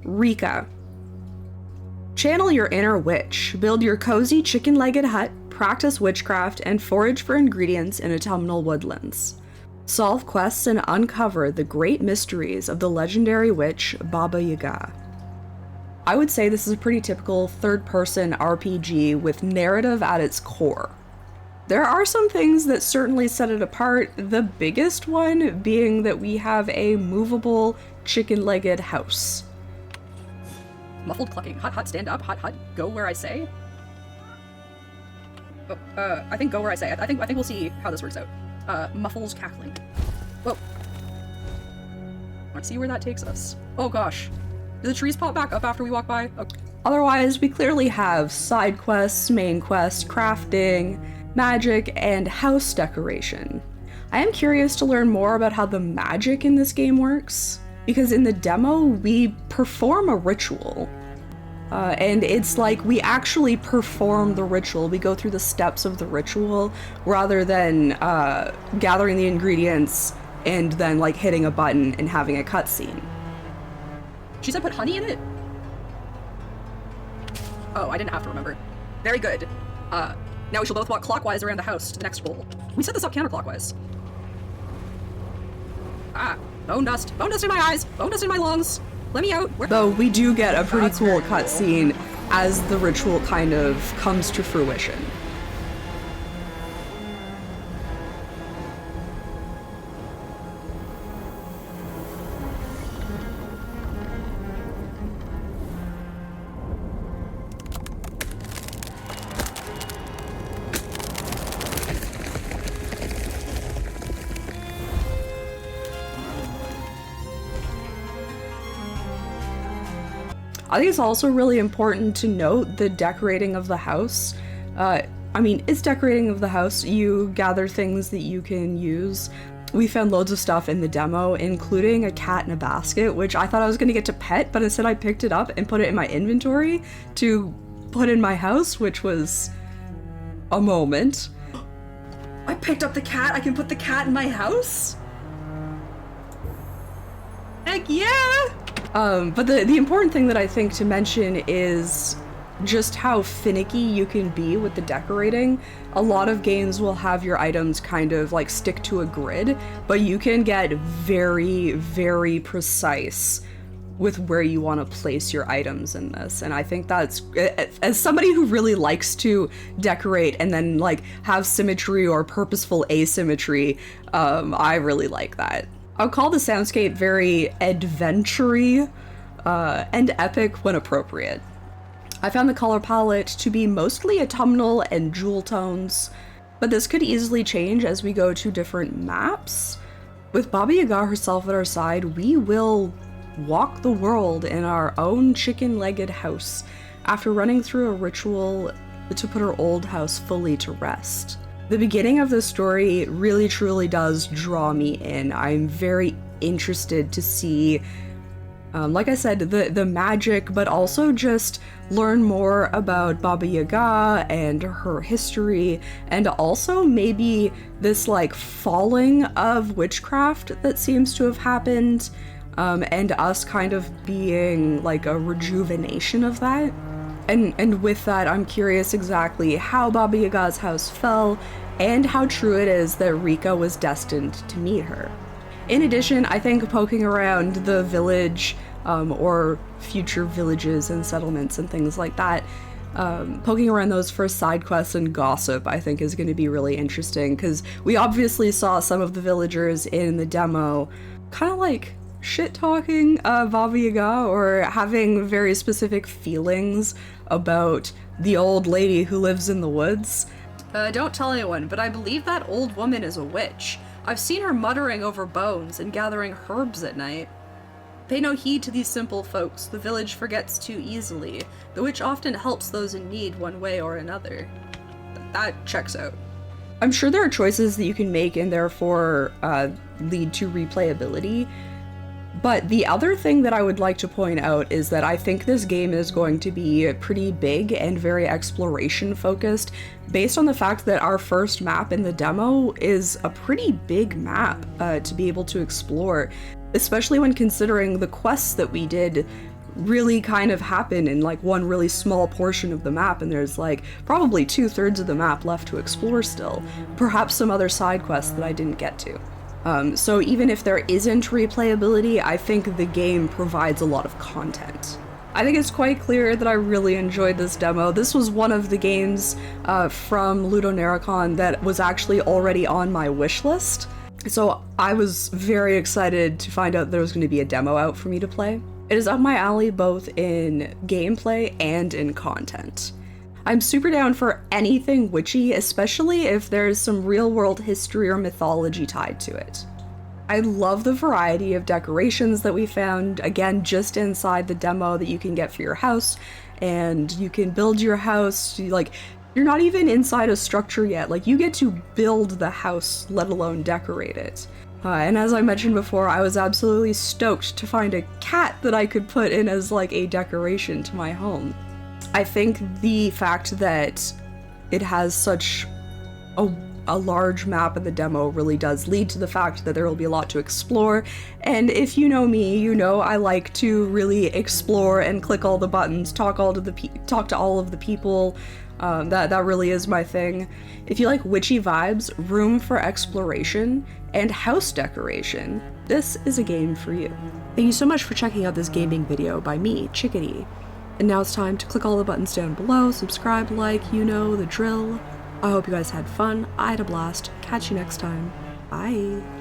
Reka. Channel your inner witch, build your cozy chicken-legged hut, practice witchcraft, and forage for ingredients in autumnal woodlands. Solve quests and uncover the great mysteries of the legendary witch Baba Jaga. I would say this is a pretty typical third-person RPG with narrative at its core. There are some things that certainly set it apart, the biggest one being that we have a movable chicken-legged house. Muffled clucking. Hut, hut, stand up. Hut, hut, go where I say. Oh, I think go where I say. I think we'll see how this works out. Muffles cackling. Whoa. Let's see where that takes us. Oh gosh. Do the trees pop back up after we walk by? Okay. Otherwise, we clearly have side quests, main quests, crafting, magic, and house decoration. I am curious to learn more about how the magic in this game works, because in the demo, we perform a ritual. And it's like we actually perform the ritual. We go through the steps of the ritual rather than gathering the ingredients and then like hitting a button and having a cutscene. She said put honey in it? Oh, I didn't have to remember. Very good. Now we shall both walk clockwise around the house to the next bowl. We set this up counterclockwise. Ah, bone dust in my eyes, bone dust in my lungs. Let me out. Though we do get a pretty cool cutscene as the ritual kind of comes to fruition. I think it's also really important to note the decorating of the house. It's decorating of the house. You gather things that you can use. We found loads of stuff in the demo, including a cat in a basket, which I thought I was going to get to pet, but instead I picked it up and put it in my inventory to put in my house, which was a moment. I picked up the cat. I can put the cat in my house? Heck yeah! But the important thing that I think to mention is just how finicky you can be with the decorating. A lot of games will have your items kind of like stick to a grid, but you can get very, very precise with where you want to place your items in this. And I think that's, as somebody who really likes to decorate and then like have symmetry or purposeful asymmetry, I really like that. I'll call the soundscape very adventure-y and epic when appropriate. I found the color palette to be mostly autumnal and jewel tones, but this could easily change as we go to different maps. With Baba Jaga herself at our side, we will walk the world in our own chicken-legged house after running through a ritual to put her old house fully to rest. The beginning of the story really truly does draw me in. I'm very interested to see, like I said, the magic, but also just learn more about Baba Jaga and her history, and also maybe this like falling of witchcraft that seems to have happened, and us kind of being like a rejuvenation of that. And with that, I'm curious exactly how Baba Jaga's house fell and how true it is that Reka was destined to meet her. In addition, I think poking around the village, or future villages and settlements and things like that, poking around those for side quests and gossip, I think is going to be really interesting, because we obviously saw some of the villagers in the demo kind of like shit-talking Baba Jaga or having very specific feelings about the old lady who lives in the woods. Don't tell anyone, but I believe that old woman is a witch. I've seen her muttering over bones and gathering herbs at night. Pay no heed to these simple folks. The village forgets too easily. The witch often helps those in need one way or another. That checks out. I'm sure there are choices that you can make and therefore lead to replayability. But the other thing that I would like to point out is that I think this game is going to be pretty big and very exploration focused, based on the fact that our first map in the demo is a pretty big map to be able to explore, especially when considering the quests that we did really kind of happen in like one really small portion of the map, and there's like probably 2/3 of the map left to explore still. Perhaps some other side quests that I didn't get to. So even if there isn't replayability, I think the game provides a lot of content. I think it's quite clear that I really enjoyed this demo. This was one of the games from Ludonarracon that was actually already on my wish list. So I was very excited to find out there was going to be a demo out for me to play. It is up my alley both in gameplay and in content. I'm super down for anything witchy, especially if there's some real-world history or mythology tied to it. I love the variety of decorations that we found, again, just inside the demo that you can get for your house, and you can build your house, like, you're not even inside a structure yet, like, you get to build the house, let alone decorate it. And as I mentioned before, I was absolutely stoked to find a cat that I could put in as, like, a decoration to my home. I think the fact that it has such a large map in the demo really does lead to the fact that there will be a lot to explore, and if you know me, you know I like to really explore and click all the buttons, talk to all of the people. That really is my thing. If you like witchy vibes, room for exploration, and house decoration, this is a game for you. Thank you so much for checking out this gaming video by me, Chickadee. And now it's time to click all the buttons down below, subscribe, like, you know the drill. I hope you guys had fun. I had a blast. Catch you next time. Bye.